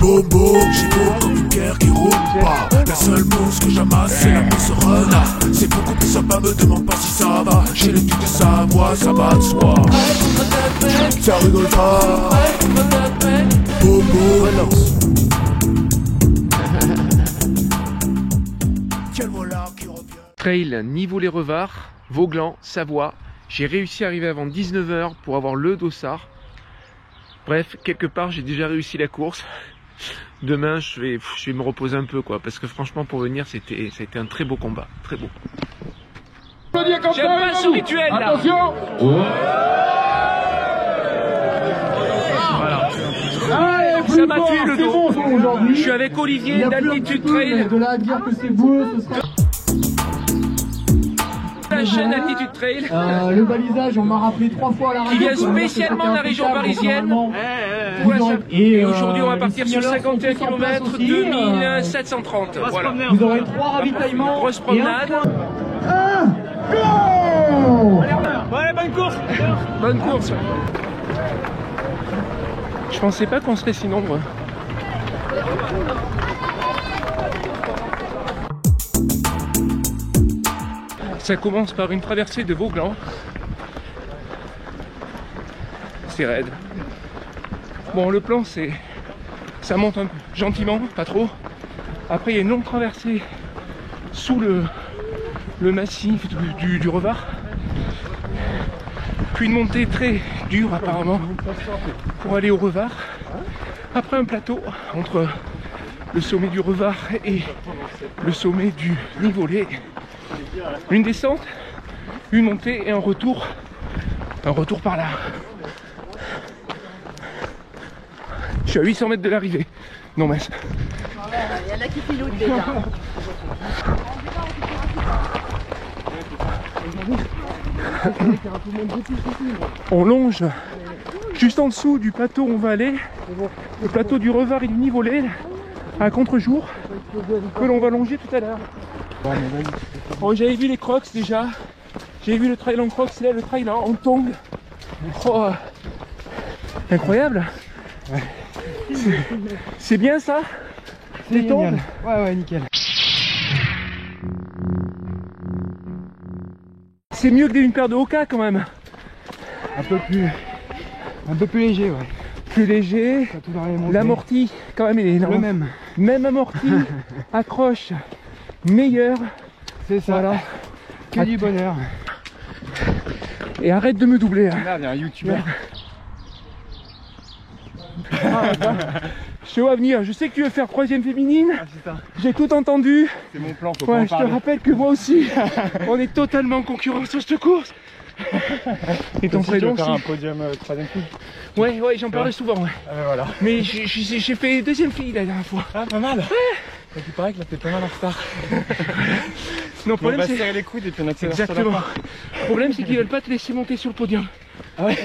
Bobo, j'ai beau comme une pierre qui roule pas. La seule mousse que j'amasse, c'est la mousse renard. C'est beaucoup plus sympa, me demande pas si ça va. J'ai le duc de Savoie, ça va de soi. Ça rigole pas. Bobo, relance. Quel voilà qui revient. Trail Nivolet-Revard, Vauglan, Savoie. J'ai réussi à arriver avant 19 h pour avoir le dossard. Bref, quelque part j'ai déjà réussi la course. Demain je vais me reposer un peu quoi, parce que franchement pour venir ça a été un très beau combat, très beau. J'aime pas ce rituel là. Attention. Voilà. Ça m'a tué le dos. Je suis avec Olivier d'Altitude Trail. De là à dire que c'est beau, ce sera... La chaîne Altitude Trail. Le balisage, on m'a rappelé 3 fois à la radio. Qui vient spécialement de la région parisienne. Et aujourd'hui on va partir sur 51 km, 2730. Voilà. Vous aurez 3 ravitaillements. Grosse promenade. Ouais, bonne course. Bonne course. Je pensais pas qu'on serait si nombreux. Ça commence par une traversée de Vauglan. C'est raide. Bon, le plan c'est... ça monte un peu gentiment, pas trop. Après il y a une longue traversée sous le massif du Revard. Puis une montée très dure apparemment pour aller au Revard. Après un plateau entre le sommet du Revard et le sommet du Nivolet. Une descente, une montée et un retour par là. Je suis à 800 mètres de l'arrivée. Non mais... Il y en a qui pilotent déjà. On longe juste en dessous du plateau où on va aller, le plateau du Revard et du Nivolet, à contre-jour, que l'on va longer tout à l'heure. Bon, j'avais vu les crocs déjà, j'ai vu le trail en crocs, là le trail en tongs. Oh, incroyable. Ouais. C'est bien ça, les tongs. Ouais, nickel. C'est mieux que une paire de Hoka quand même. Un peu plus léger, ouais. Plus léger, l'amorti quand même il est énorme. Le même. Même amorti, accroche meilleur. C'est ça, voilà. Que du bonheur. Et arrête de me doubler. Là, il y a un youtubeur. Je te vois venir, je sais que tu veux faire 3ème féminine. J'ai tout entendu. C'est mon plan, faut ouais, pas en je parler. te rappelle que moi aussi, on est totalement en concurrence sur cette course. Et ton prénom faire un podium 3ème fille. Ouais, j'en parlais souvent. Ouais. Voilà. Mais j'ai fait 2ème fille la dernière fois. Ah, pas mal. Ouais. Il paraît que là t'es pas mal en retard. Non, on va serrer les coudes et puis on accélère. Exactement. Le problème c'est qu'ils veulent pas te laisser monter sur le podium. Ah ouais.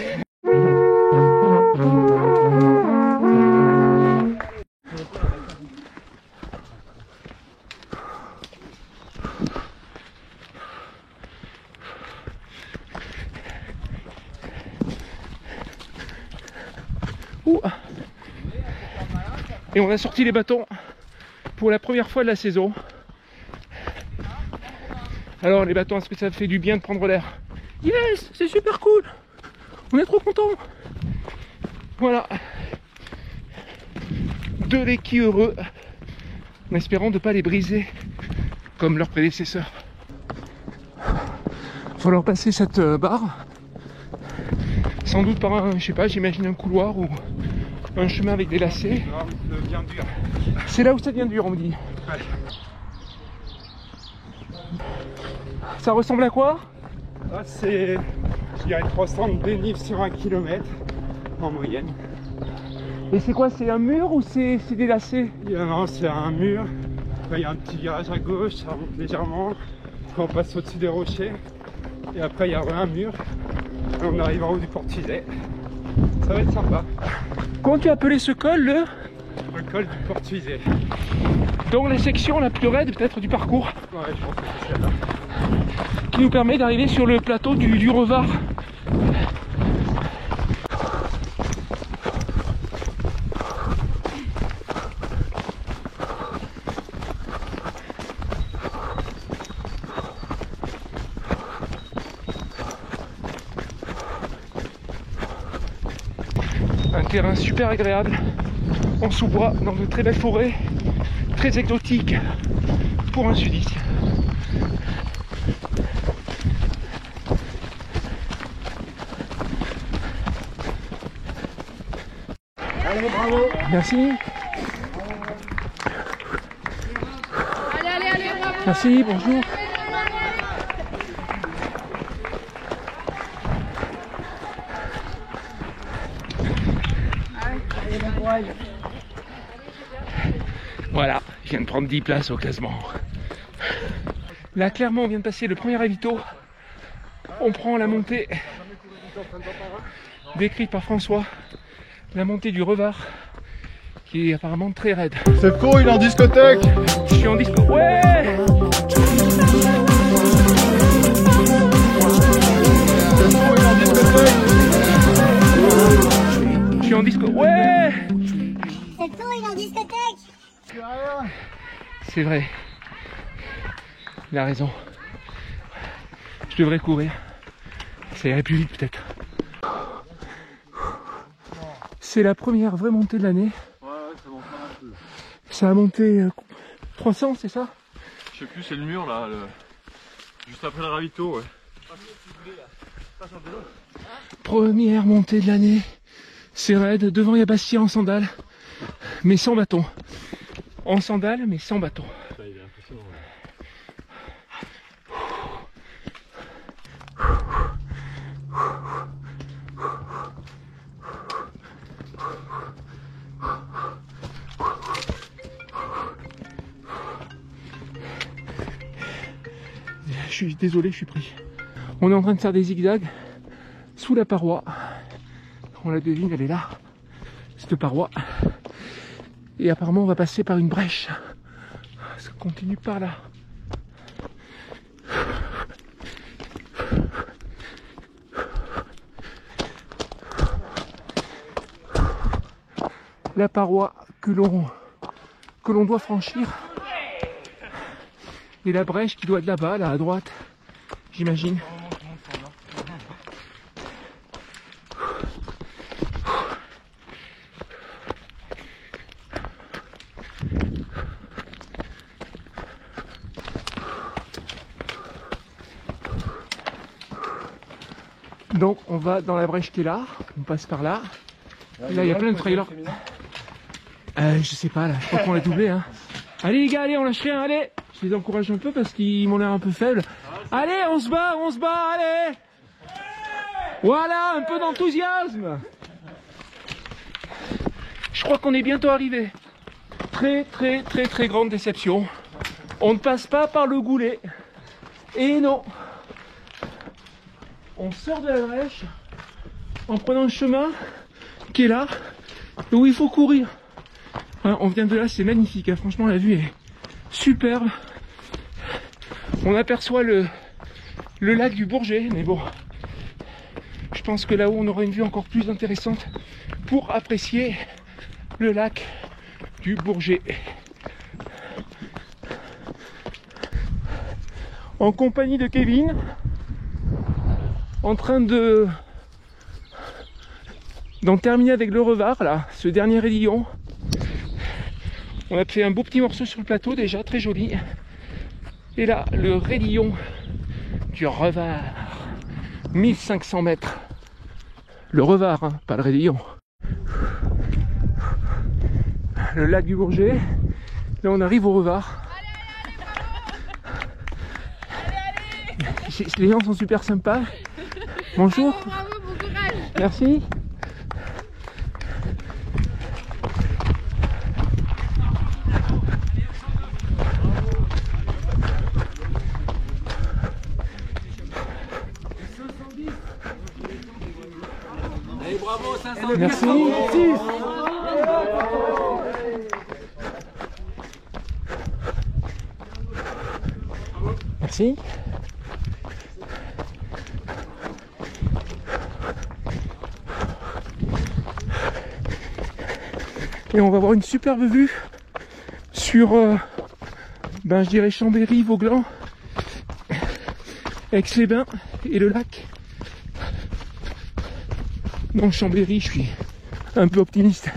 Ouh. Et on a sorti les bâtons pour la première fois de la saison. Alors les bâtons, est-ce que ça fait du bien de prendre l'air? Yes, c'est super cool. On est trop contents. Voilà. Deux léquis heureux, en espérant de ne pas les briser comme leurs prédécesseurs. Il va falloir passer cette barre. Sans doute par un, je sais pas, j'imagine un couloir ou un chemin avec des lacets. C'est là où ça devient dur, on me dit. Ouais. Ça ressemble à quoi? Ah, c'est, je dirais 300 de dénive sur 1 km en moyenne. Et c'est quoi? C'est un mur ou c'est des lacets? Non, c'est un mur. Il y a un petit virage à gauche, ça remonte légèrement. On passe au-dessus des rochers. Et après, il y a un mur. Et on arrive en haut du Portizet. Ça va être sympa. Comment tu as appelé ce col, le col du Portizet. Donc la section la plus raide peut-être du parcours. Ouais, je pense que c'est celle-là. Qui nous permet d'arriver sur le plateau du Revard. Un terrain super agréable, en sous-bois, dans de très belles forêts, très exotiques pour un sudiste. Allez, bravo. Merci. Allez, bravo. Merci, bonjour. Voilà, je viens de prendre 10 places au classement. Là, clairement, on vient de passer le premier ravito. On prend la montée décrite par François, la montée du Revard, qui est apparemment très raide. C'est faux, il est en discothèque. Je suis en disco. Ouais! Je suis en disco. Ouais! C'est faux, il est en discothèque. C'est vrai. Il a raison. Je devrais courir. Ça irait plus vite peut-être. C'est la première vraie montée de l'année. Ouais, ça monte un peu. Ça a monté 300, c'est ça? Je sais plus, c'est le mur là, juste après le ravito. Ouais. Première montée de l'année. C'est raide. Devant il y a Bastien en sandales, mais sans bâton. En sandales, mais sans bâton. Ça, il est impressionnant. Ouais. Je suis désolé, je suis pris. On est en train de faire des zigzags sous la paroi. On la devine, elle est là, cette paroi. Et apparemment, on va passer par une brèche. Ça continue par là. La paroi que l'on doit franchir. Et la brèche qui doit être là-bas, là à droite, j'imagine. Donc on va dans la brèche qui est là, on passe par là. Et là il y a plein de trailers. Je sais pas là, je crois qu'on l'a doublé hein. Allez les gars, allez on lâche rien, allez. Je les encourage un peu parce qu'ils m'ont l'air un peu faibles. Allez on se bat, allez. Voilà, un peu d'enthousiasme. Je crois qu'on est bientôt arrivé. Très grande déception. On ne passe pas par le goulet. Et non. On sort de la brèche en prenant un chemin qui est là, où il faut courir. Hein, on vient de là, c'est magnifique. Hein, franchement, la vue est superbe. On aperçoit le lac du Bourget, mais bon, je pense que là-haut, on aura une vue encore plus intéressante pour apprécier le lac du Bourget. En compagnie de Kevin, en train d'en terminer avec le Revard, là, ce dernier raidillon. On a fait un beau petit morceau sur le plateau déjà, très joli. Et là, le raidillon du Revard, 1500 mètres. Le Revard, hein, pas le raidillon. Le lac du Bourget. Là, on arrive au Revard. Les gens sont super sympas. Bonjour. Bravo, bon courage. Merci. Allez, bravo, 500. Merci. Merci. Et on va avoir une superbe vue sur, je dirais Chambéry, Vauclans, Aix-les-Bains et le lac. Donc Chambéry, je suis un peu optimiste.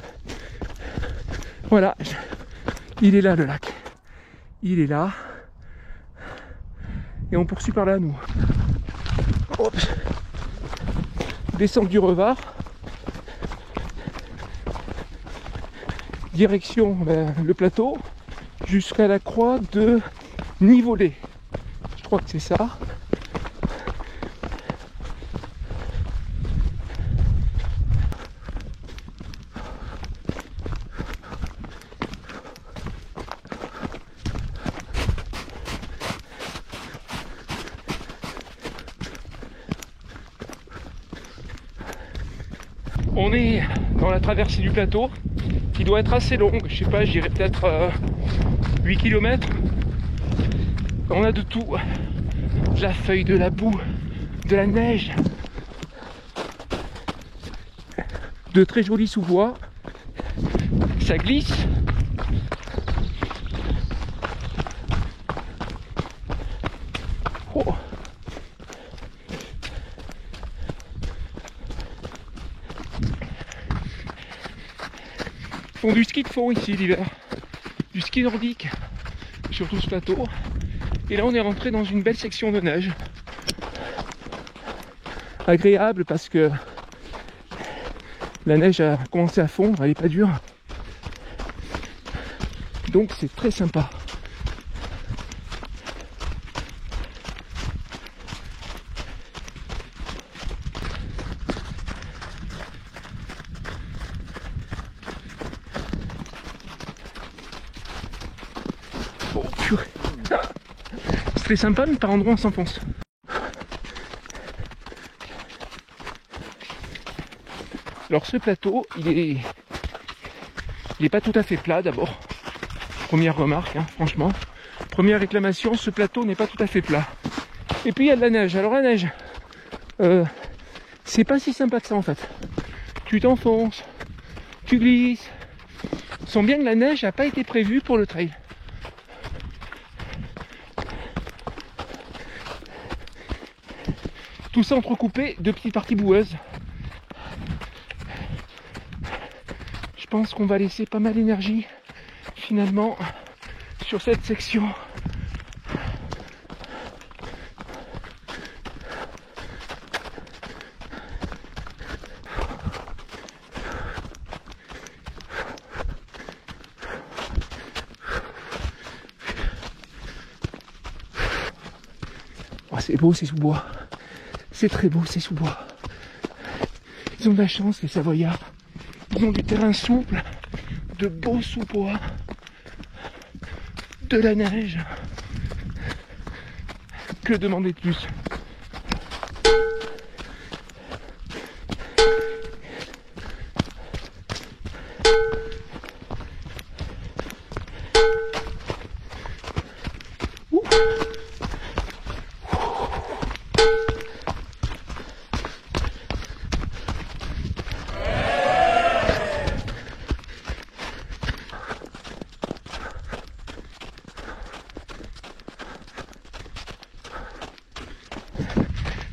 Voilà, il est là le lac. Il est là. Et on poursuit par là, nous. Hop. Descente du Revard. Direction le plateau jusqu'à la croix de Nivolé. Je crois que c'est ça. On est dans la traversée du plateau qui doit être assez longue, je sais pas, je dirais peut-être 8 km. On a de tout, de la feuille, de la boue, de la neige, de très jolis sous-bois, ça glisse. Oh. Ils font du ski de fond ici l'hiver, du ski nordique sur tout ce plateau. Et là on est rentré dans une belle section de neige, agréable parce que la neige a commencé à fondre, elle n'est pas dure, donc c'est très sympa. Oh purée. C'est très sympa, mais par endroits on s'enfonce. Alors ce plateau, il est pas tout à fait plat d'abord. Première remarque, hein, franchement. Première réclamation, ce plateau n'est pas tout à fait plat. Et puis il y a de la neige. Alors la neige, c'est pas si sympa que ça en fait. Tu t'enfonces, tu glisses. Sens bien que la neige n'a pas été prévue pour le trail. Tout ça entrecoupé de petites parties boueuses. Je pense qu'on va laisser pas mal d'énergie finalement sur cette section. Oh, c'est beau ces sous-bois. C'est très beau ces sous-bois. Ils ont de la chance les Savoyards. Ils ont du terrain souple, de beaux sous-bois, de la neige. Que demander de plus?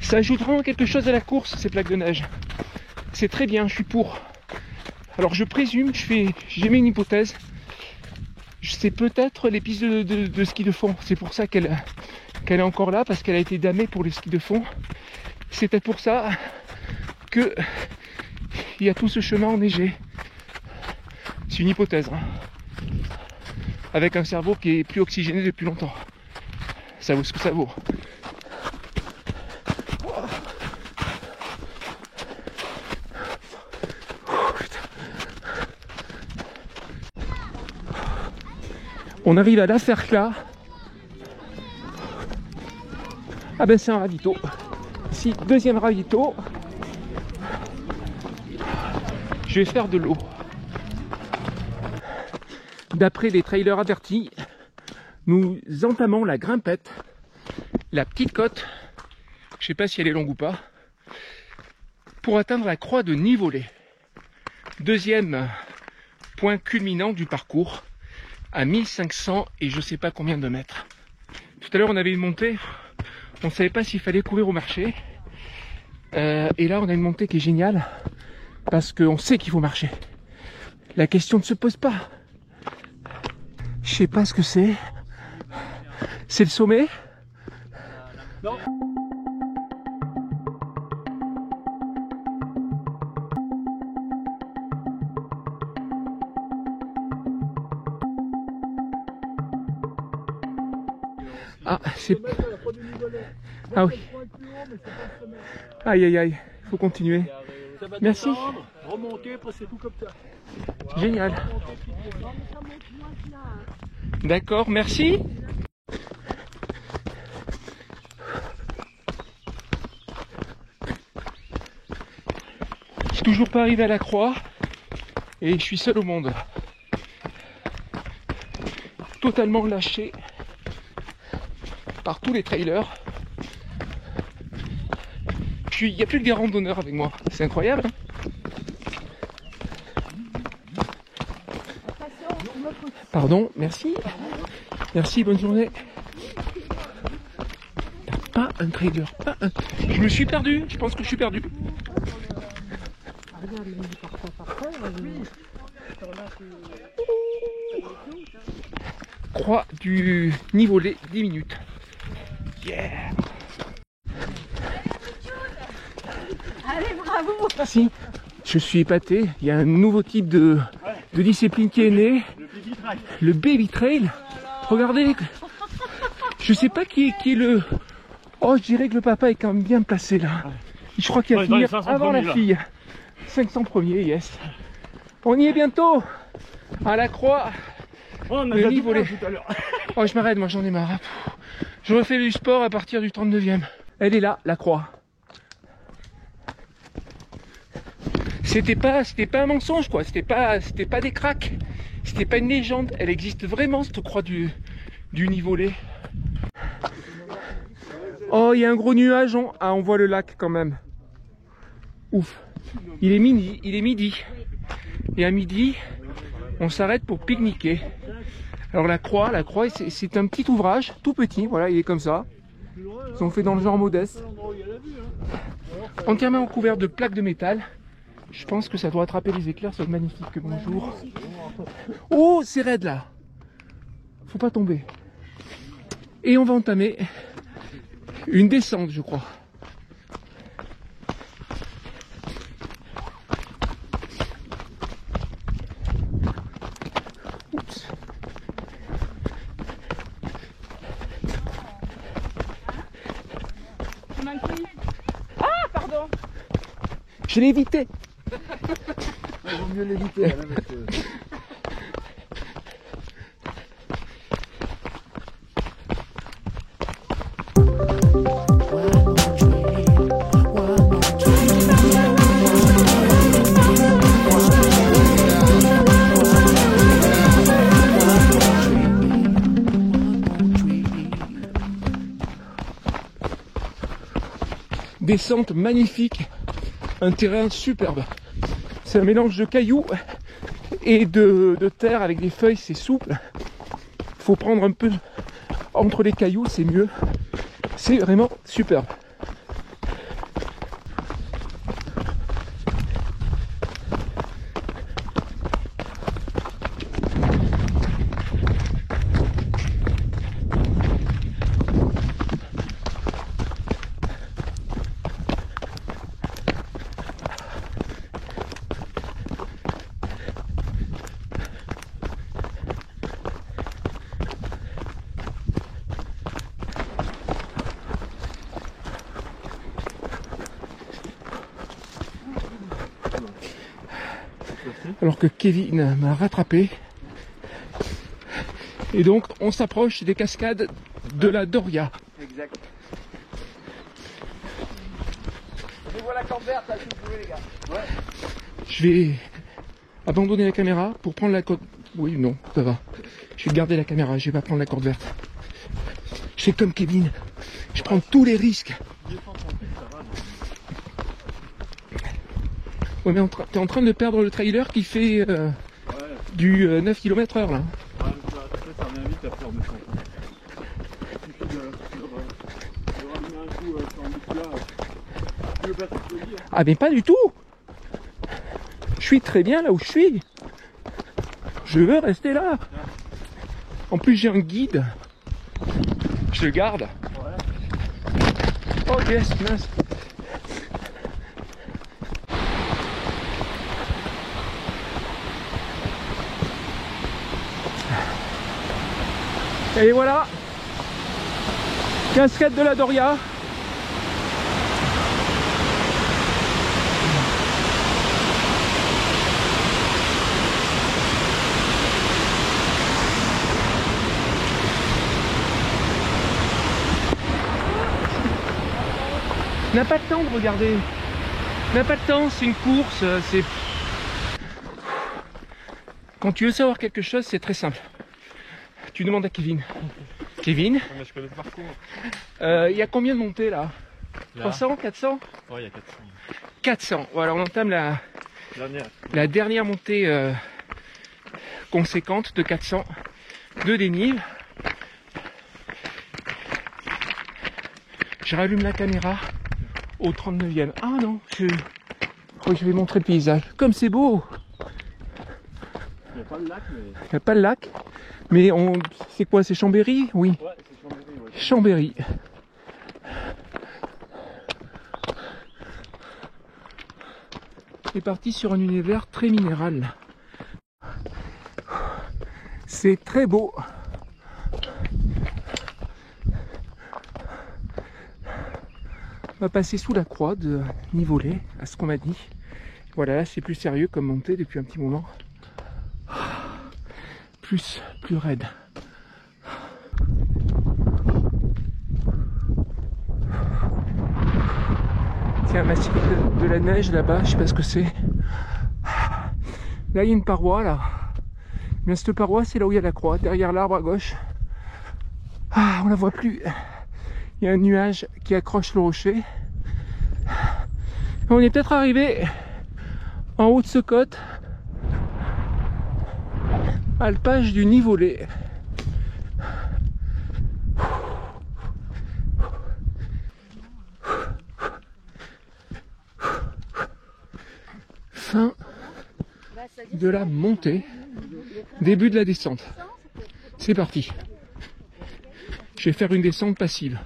Ça ajoute vraiment quelque chose à la course, ces plaques de neige. C'est très bien, je suis pour. Alors je présume, j'ai mis une hypothèse. C'est peut-être les pistes de ski de fond. C'est pour ça qu'elle est encore là, parce qu'elle a été damée pour les skis de fond. C'est peut-être pour ça que il y a tout ce chemin enneigé. C'est une hypothèse, hein. Avec un cerveau qui est plus oxygéné depuis longtemps. Ça vaut ce que ça vaut. On arrive à la Fercla. Ah ben c'est un ravito. Ici, deuxième ravito. Je vais faire de l'eau. D'après les trailers avertis, nous entamons la grimpette, la petite côte, je sais pas si elle est longue ou pas, pour atteindre la croix de Nivolé. Deuxième point culminant du parcours, à 1500 et je sais pas combien de mètres. Tout à l'heure on avait une montée, on ne savait pas s'il fallait courir au marché. Et là on a une montée qui est géniale, Parce qu'on sait qu'il faut marcher. La question ne se pose pas. Je sais pas ce que c'est. C'est le sommet? Non. Ah, c'est... Ah oui. Aïe aïe aïe, faut continuer. Merci. Remonter, passer tout comme ça. Génial. D'accord, merci. Je suis toujours pas arrivé à la croix et je suis seul au monde. Totalement lâché par tous les trailers. Il n'y a plus que des randonneurs avec moi. C'est incroyable. Hein. Pardon, merci. Merci, bonne journée. Pas un trailer, pas un... Je me suis perdu, je pense que je suis perdu. Croix du Nivolet, 10 minutes. Yeah. Allez, bravo. Si, je suis épaté. Il y a un nouveau type de discipline qui est né. Le baby trail. Regardez. Je sais pas qui est le... Oh, je dirais que le papa est quand même bien placé là. Je crois qu'il va finir avant la fille. 500 premiers, yes. On y est bientôt. À la croix. Le Nivolet. Oh, je m'arrête, moi j'en ai marre. Je refais du sport à partir du 39e. Elle est là, la croix. C'était pas un mensonge quoi, c'était pas des cracks, c'était pas une légende, elle existe vraiment cette croix du Nivolet. Oh, il y a un gros nuage, on voit le lac quand même. Ouf. Il est midi. Et à midi, on s'arrête pour pique-niquer. Alors la croix, c'est un petit ouvrage, tout petit, voilà, il est comme ça. Ils ont fait dans le genre modeste. Entièrement couvert de plaques de métal. Je pense que ça doit attraper les éclairs, c'est magnifique. Bonjour. Oh, c'est raide là. Faut pas tomber. Et on va entamer une descente, je crois. Oups. Ah, pardon. Je l'ai évité. Il vaut mieux l'éviter. Descente magnifique, un terrain superbe. C'est un mélange de cailloux et de terre avec des feuilles, c'est souple. Faut prendre un peu entre les cailloux, c'est mieux. C'est vraiment superbe. Alors que Kevin m'a rattrapé. Et donc on s'approche des cascades de la Doria. Exact. Je vois la corde verte là, si vous pouvez les gars. Ouais. Je vais abandonner la caméra pour prendre la corde. Oui, non, ça va. Je vais garder la caméra, je vais pas prendre la corde verte. Je fais comme Kevin. Je prends tous les risques. Ouais, mais t'es en train de perdre le trailer qui fait du 9 km/h là. Ouais, ça revient vite après, on me sent. Il suffit de ramener un coup sur un bout là. Tu veux pas t'applaudir? Ah, mais pas du tout! Je suis très bien là où je suis. Je veux rester là. En plus, j'ai un guide. Je le garde. Oh yes, mince. Et voilà, cascade de la Doria. On n'a pas le temps de regarder. On n'a pas le temps, c'est une course, c'est... Quand tu veux savoir quelque chose, c'est très simple. Tu demandes à Kevin. Kevin, Mais je connais le parcours. il y a combien de montées là? 300, 400? Ouais, il y a 400. 400. Voilà, on entame la dernière montée conséquente de 400 de dénive. Je rallume la caméra au 39e. Ah non, je crois que je vais montrer le paysage. Comme c'est beau! Il n'y a pas le lac, mais... Il n'y a pas le lac, mais c'est quoi? C'est Chambéry? Oui. Ouais, c'est Chambéry, ouais. Chambéry. C'est parti sur un univers très minéral. C'est très beau. On va passer sous la croix de Nivolé, à ce qu'on m'a dit. Voilà, là c'est plus sérieux comme montée depuis un petit moment. Plus raide. C'est un massif de la neige là-bas, je sais pas ce que c'est. Là il y a une paroi là. Mais cette paroi c'est là où il y a la croix, derrière l'arbre à gauche. Ah, on la voit plus. Il y a un nuage qui accroche le rocher. On est peut-être arrivé en haut de ce côte. Alpage du Nivolé. Fin de la montée, début de la descente. C'est parti. Je vais faire une descente passive.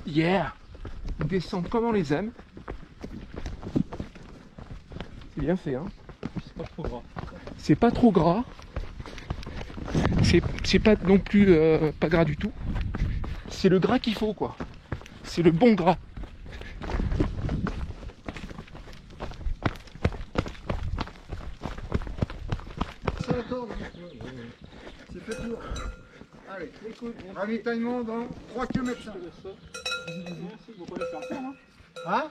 Yeah, une descente comme on les aime. C'est bien fait, hein. C'est pas trop gras. C'est pas trop gras. C'est pas non plus pas gras du tout. C'est le gras qu'il faut, quoi. C'est le bon gras. C'est la corde. C'est fait tour. Allez, écoute, ravitaillement dans 3 km. Hein?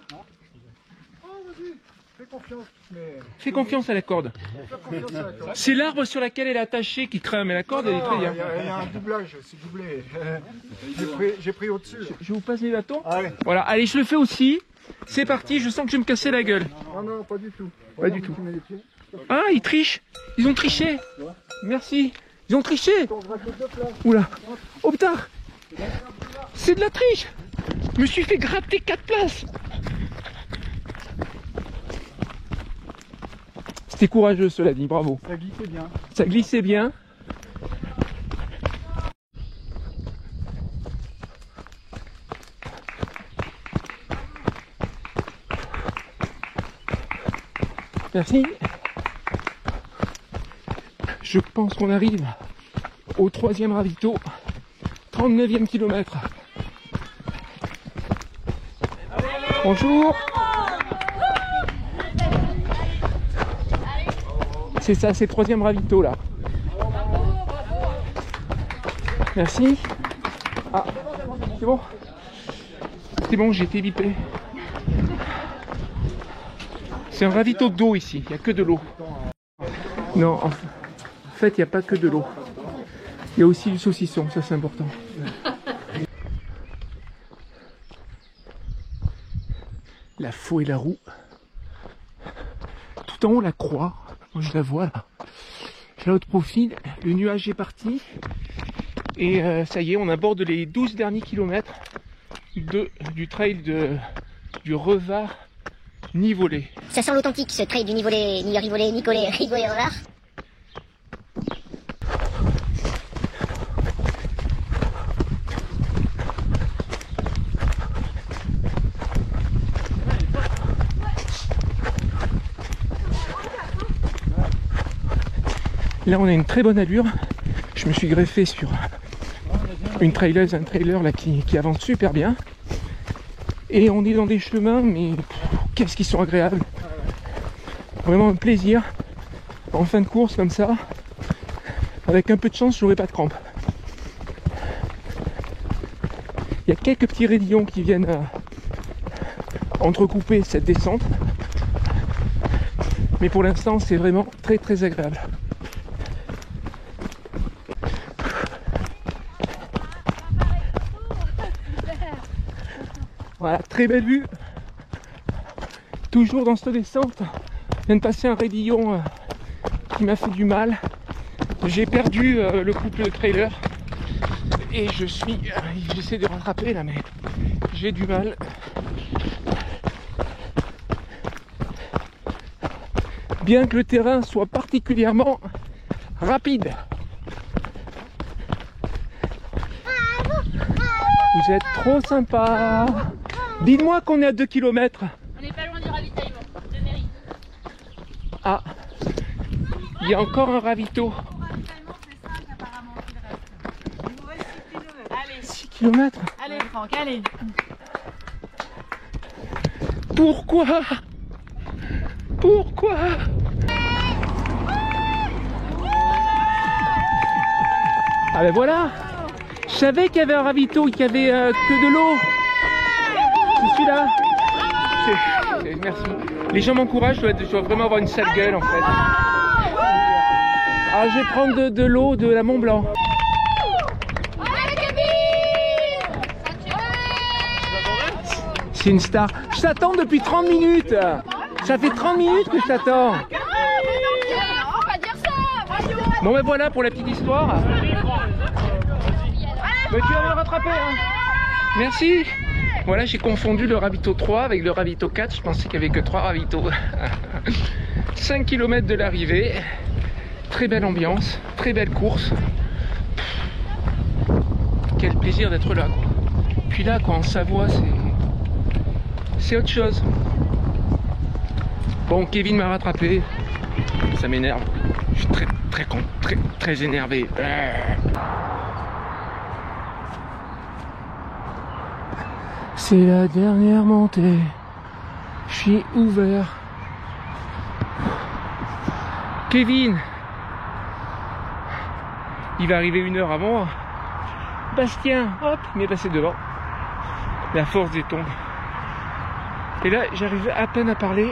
Oh, vas-y, fais confiance. Mais... Fais confiance à la corde. Fais confiance à la corde. C'est l'arbre sur lequel elle est attachée qui crame, mais la corde elle est très bien. Il y a un doublage, c'est doublé. J'ai pris au-dessus. Je vous passe les bâtons. Allez. Voilà, allez, je le fais aussi. C'est parti, je sens que je vais me casser la gueule. Non, non, pas du tout. Pas du tout. Tu mets les pieds. Ah, ils trichent. Ils ont triché. Merci. Ils ont triché. Oula. Oh putain. C'est de la triche. Je me suis fait gratter 4 places. C'était courageux cela dit, bravo. Ça glissait bien. Ça glissait bien. Merci. Je pense qu'on arrive au 3e ravito, 39e kilomètre. Bonjour. C'est ça, c'est le 3e ravito là. Merci. Ah, c'est bon. C'est bon, j'ai été bipé. C'est un ravito d'eau ici, il n'y a que de l'eau. Non, en fait, il n'y a pas que de l'eau. Il y a aussi du saucisson, ça c'est important. La Faux et la Roue. Tout en haut la croix, moi je la vois là. J'ai l'autre profil, le nuage est parti. Et ça y est, on aborde les 12 derniers kilomètres du trail du Revard Nivolé. Ça sent l'authentique, ce trail du Nivolé, Nicolé, Revard. Là on a une très bonne allure. Je me suis greffé sur une traileuse, un trailer là qui avance super bien. Et on est dans des chemins, mais qu'est-ce qu'ils sont agréables. Vraiment un plaisir. En fin de course comme ça. Avec un peu de chance, j'aurai pas de crampes. Il y a quelques petits raidillons qui viennent entrecouper cette descente. Mais pour l'instant, c'est vraiment très très agréable. Voilà, très belle vue. Toujours dans cette descente. Je viens de passer un raidillon qui m'a fait du mal. J'ai perdu le couple de trailer. Et j'essaie de rattraper là, mais j'ai du mal. Bien que le terrain soit particulièrement rapide. Vous êtes trop sympa. Dites-moi qu'on est à 2 km. On n'est pas loin du ravitaillement de mairie. Ah, il y a encore un ravito. Allez, 6 km. allez Franck, allez. Pourquoi? Pourquoi? Ah ben voilà. Je savais qu'il y avait un ravito, qu'il y avait que de l'eau. C'est celui-là. Merci. Les gens m'encouragent, je dois vraiment avoir une sale gueule en fait. Ah, je vais prendre de l'eau de la Mont Blanc. C'est une star. Je t'attends depuis 30 minutes. Ça fait 30 minutes que je t'attends. On va dire ça. Bon ben voilà pour la petite histoire. Mais tu vas me le rattraper hein. Merci. Voilà, j'ai confondu le ravito 3 avec le ravito 4. Je pensais qu'il n'y avait que 3 ravitaux. 5 km de l'arrivée. Très belle ambiance, très belle course. Quel plaisir d'être là quoi. Puis là quoi, en Savoie, c'est autre chose. Bon, Kevin m'a rattrapé. Ça m'énerve. Je suis très énervé. C'est la dernière montée. Je suis ouvert. Kevin, il va arriver 1 heure avant. Bastien, hop, il m'est passé devant. La force des tombes. Et là, j'arrive à peine à parler.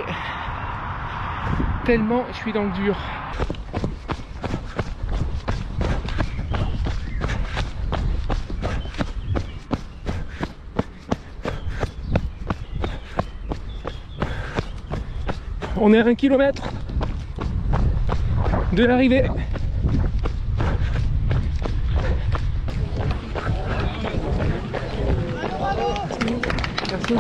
Tellement je suis dans le dur. On est à 1 km de l'arrivée. Merci.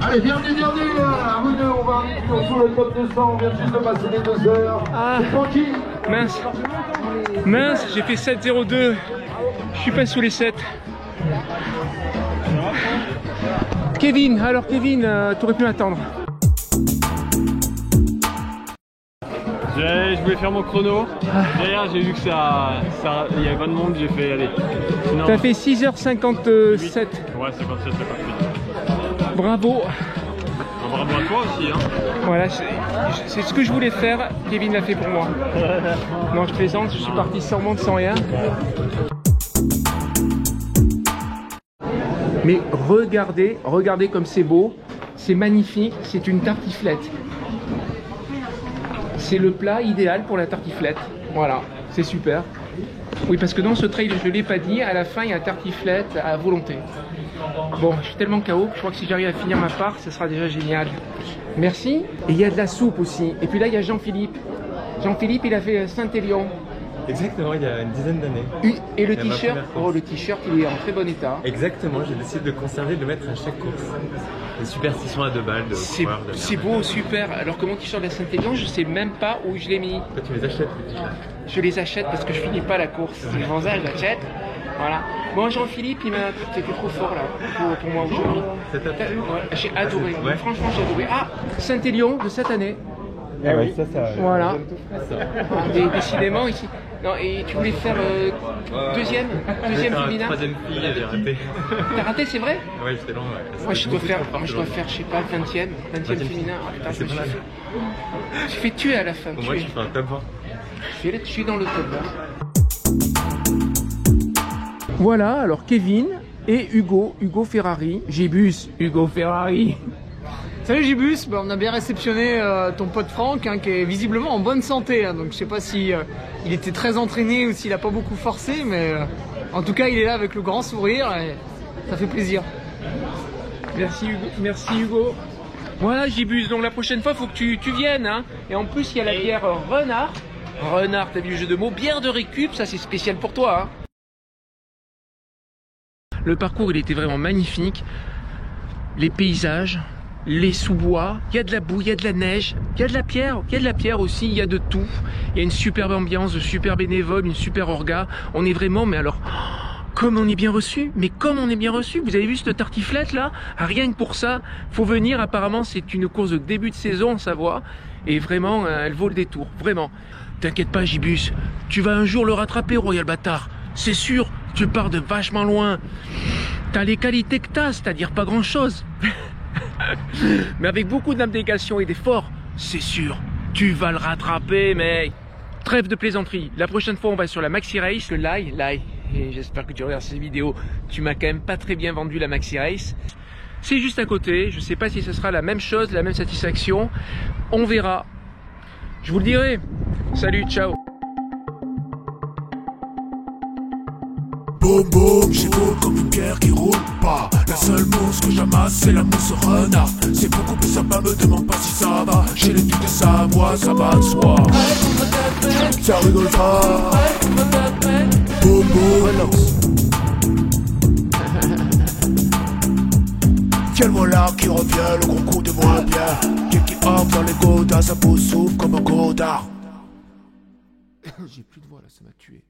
Allez, bienvenue, à vous deux, on va sur le top 200, on vient juste de passer les 2 heures. Ah. C'est tranquille. Mince, j'ai fait 7,02. Je suis pas sous les 7. Kevin, alors Kevin, t'aurais pu m'attendre. Je voulais faire mon chrono. Derrière, j'ai vu que il y avait pas de monde, j'ai fait aller. T'as fait 6h57. Ouais, 57, c'est parfait. Bravo. Bravo à toi aussi. Hein. Voilà, c'est ce que je voulais faire. Kevin l'a fait pour moi. Non, je plaisante, je suis parti sans monde, sans rien. Mais regardez comme c'est beau. c'est magnifique, c'est une tartiflette. C'est le plat idéal pour la tartiflette. Voilà, c'est super. Oui, parce que dans ce trail, je ne l'ai pas dit, à la fin, il y a tartiflette à volonté. Bon, je suis tellement KO que je crois que si j'arrive à finir ma part, ce sera déjà génial. Merci. Et il y a de la soupe aussi. Et puis là, il y a Jean-Philippe. Jean-Philippe, il a fait Saint-Élion. Exactement, il y a une dizaine d'années. Et le t-shirt, oh, le t-shirt, il est en très bon état. Exactement, j'ai décidé de conserver, de le mettre à chaque course. Une superstition à 2 balles de coureur de C'est beau, super. Alors que mon t-shirt de Saint-Élion, je sais même pas où je l'ai mis. Toi, tu les achètes, les t-shirts? Je les achète parce que je finis pas la course. Si je vends ça, je l'achète. Voilà. Bon, Jean-Philippe, il m'a dit que t'étais trop fort là pour moi aujourd'hui. Ouais, j'ai adoré. Ouais. Franchement, j'ai adoré. Ah, Saint-Élion de cette année. Ah oui, ça. Voilà. Décidément ici. Non, et tu voulais faire deuxième féminin. Troisième fille, j'ai raté. T'as raté, c'est vrai? Ouais, j'étais loin. Ouais. Moi, je dois faire, je sais pas, 20e féminin. Ah, putain, je me suis fait tuer à la fin. Moi, je fais un top 20. Je suis dans le top 20. Voilà, alors Kevin et Hugo Ferrari. Gibus, Hugo Ferrari. Salut Gibus, on a bien réceptionné ton pote Franck hein, qui est visiblement en bonne santé. Hein, donc je sais pas si il était très entraîné ou s'il a pas beaucoup forcé, mais en tout cas il est là avec le grand sourire et ça fait plaisir. Merci Hugo. Voilà Gibus, donc la prochaine fois faut que tu viennes. Hein. Et en plus il y a la bière Renard. Renard, t'as vu le jeu de mots? Bière de récup, ça c'est spécial pour toi. Hein. Le parcours il était vraiment magnifique. Les paysages. Les sous-bois, il y a de la boue, il y a de la neige, il y a de la pierre aussi, il y a de tout. Il y a une superbe ambiance, de super bénévoles, une super orga. On est vraiment, mais alors, comme on est bien reçu, vous avez vu cette tartiflette là? Rien que pour ça, faut venir, apparemment c'est une course de début de saison en Savoie. Et vraiment, elle vaut le détour, vraiment. T'inquiète pas Gibus, tu vas un jour le rattraper Royal Bâtard. C'est sûr, tu pars de vachement loin. T'as les qualités que t'as, c'est-à-dire pas grand chose. Mais avec beaucoup d'abnégation et d'efforts, c'est sûr, tu vas le rattraper, mec. Trêve de plaisanterie. La prochaine fois, on va sur la Maxi Race, le Lai. Et j'espère que tu regardes cette vidéo. Tu m'as quand même pas très bien vendu la Maxi Race. C'est juste à côté. Je sais pas si ce sera la même chose, la même satisfaction. On verra. Je vous le dirai. Salut, ciao. Boum boum, j'ai beau comme une pierre qui roule pas. La seule mousse que j'amasse, c'est la mousse renard. C'est beaucoup plus sympa, me demande pas si ça va. Chez le duc de Savoie, ça va de soi. Ça rigole pas. Boum boum, relance. Quel là qui revient, le gros coup de moins bien. Qui hop dans les godasses, sa peau souffle comme un godard. J'ai plus de voix là, ça m'a tué.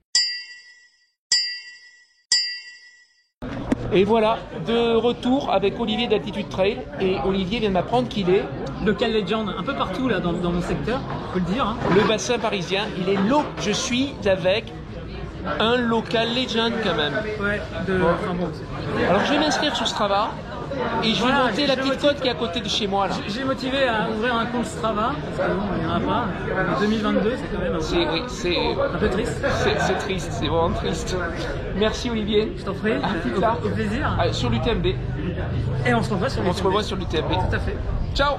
Et voilà, de retour avec Olivier d'Altitude Trail. Et Olivier vient de m'apprendre qu'il est Local Legend un peu partout là dans mon secteur, faut le dire. Hein. Le bassin parisien, il est low. Je suis avec un Local Legend quand même. Ouais, enfin bon. Alors je vais m'inscrire sur Strava. Et je vais monter la petite côte qui est à côté de chez moi là. J'ai motivé à ouvrir un compte Strava, parce que bon, il n'y en a pas. En 2022, c'est quand même un peu triste. C'est triste, c'est vraiment triste. Merci Olivier. Je t'en prie, au plaisir. Sur l'UTMB. Et on se revoit sur l'UTMB. On se revoit sur l'UTMB. Tout à fait. Ciao.